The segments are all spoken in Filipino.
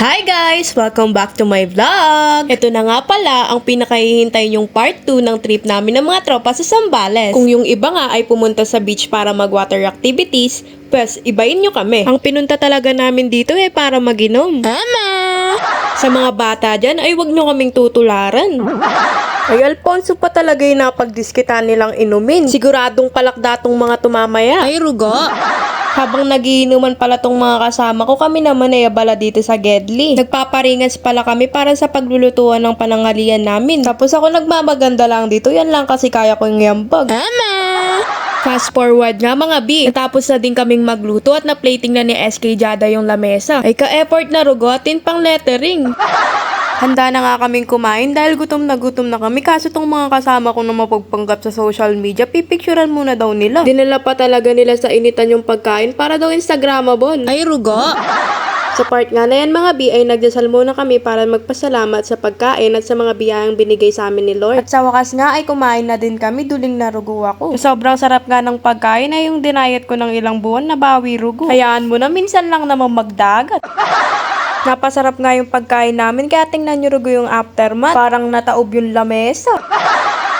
Hi guys! Welcome back to my vlog! Ito na nga pala ang pinakahihintay yung part 2 ng trip namin ng mga tropa sa Zambales. Kung yung iba nga ay pumunta sa beach para mag-water activities, pues ibayin nyo kami. Ang pinunta talaga namin dito ay para mag-inom. Ama! Sa mga bata dyan ay wag nyo kaming tutularan. Ay Alfonso pa talaga yung napagdiskitan nilang inumin. Siguradong palakda tong mga tumamaya. Ay rugo! Habang nagiinuman pala tong mga kasama ko, kami naman ay abala dito sa Gedli. Nagpaparingas pala kami para sa paglulutuan ng panangalian namin. Tapos ako nagmamaganda lang dito, yan lang kasi kaya ko yung yambag. Ama! Fast forward nga mga B. Natapos na din kaming magluto at na-plating na ni SK Jada yung lamesa. Ay ka-effort na rugotin pang lettering. Handa na nga kaming kumain dahil gutom na kami, kaso tong mga kasama ko na mapagpanggap sa social media, pipicturean muna daw nila. Dinala pa talaga nila sa initan yung pagkain para daw Instagrammable. Ay rugo! Sa part nga na yan mga B ay nagdasal muna kami para magpasalamat sa pagkain at sa mga biyayang binigay sa amin ni Lord. At sa wakas nga ay kumain na din kami, duling na rugo ako. Sobrang sarap nga ng pagkain ay yung dinayat ko ng ilang buwan na bawi rugo. Hayaan mo na, minsan lang naman magdagat. Napasarap nga yung pagkain namin, kaya tingnan nyo rugo yung aftermath. Parang nataob yung lamesa.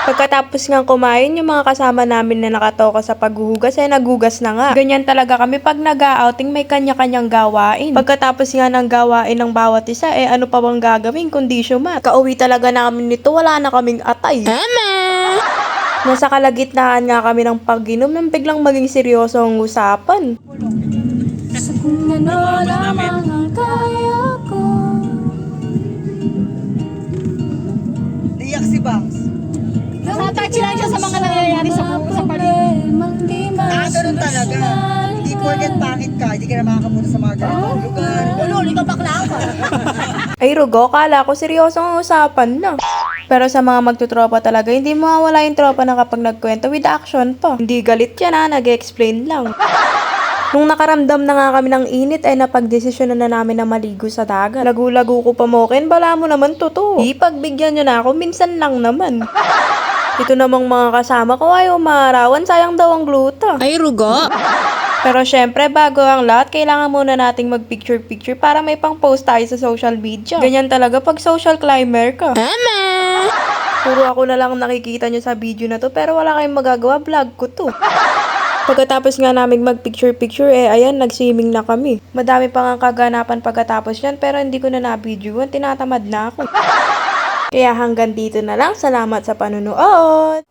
Pagkatapos nga kumain, yung mga kasama namin na nakatoka sa paghuhugas ay nagugas na nga. Ganyan talaga kami pag nag-outing, may kanya-kanyang gawain. Pagkatapos nga ng gawain ng bawat isa, ano pa bang gagawin kundi syumat. Kauwi talaga namin nito, wala na kaming atay. Ama! Nasa kalagitnaan nga kami ng pag-inom nang biglang maging seryoso ang usapan. Kung ano lamang ang kaya ko. Iyak si Bangs. Natouch lang siya sa mga nangyayari sa party. Ganun talaga. Hindi porket pangit ka, hindi ka na makakapunta sa mga ganitong lugar. Ulo, ikaw bakla ako. Ay rugo, kala ko seryosong usapan na. Pero sa mga magtutropa talaga, hindi mawawala yung tropa na kapag nagkwento with action pa. Hindi galit yan nag-explain lang. Nung nakaramdam na nga kami ng init ay napagdesisyon na namin na maligo sa dagat. Lagu-lagu ko pa Moken, bala mo naman totoo. Ipagbigyan nyo na ako, minsan lang naman. Ito namang mga kasama ko ay umarawan, sayang daw ang gluta. Ay rugo! Pero syempre, bago ang lahat, kailangan muna nating mag-picture-picture para may pang-post tayo sa social media. Ganyan talaga pag social climber ka. Ama! Puro ako na lang nakikita nyo sa video na to, pero wala kayong magagawa, vlog ko to. Pagkatapos nga namin mag-picture-picture, ayan, nag-swimming na kami. Madami pa nga kaganapan pagkatapos yan, pero hindi ko na na-videoan, tinatamad na ako. Kaya hanggang dito na lang, salamat sa panunood!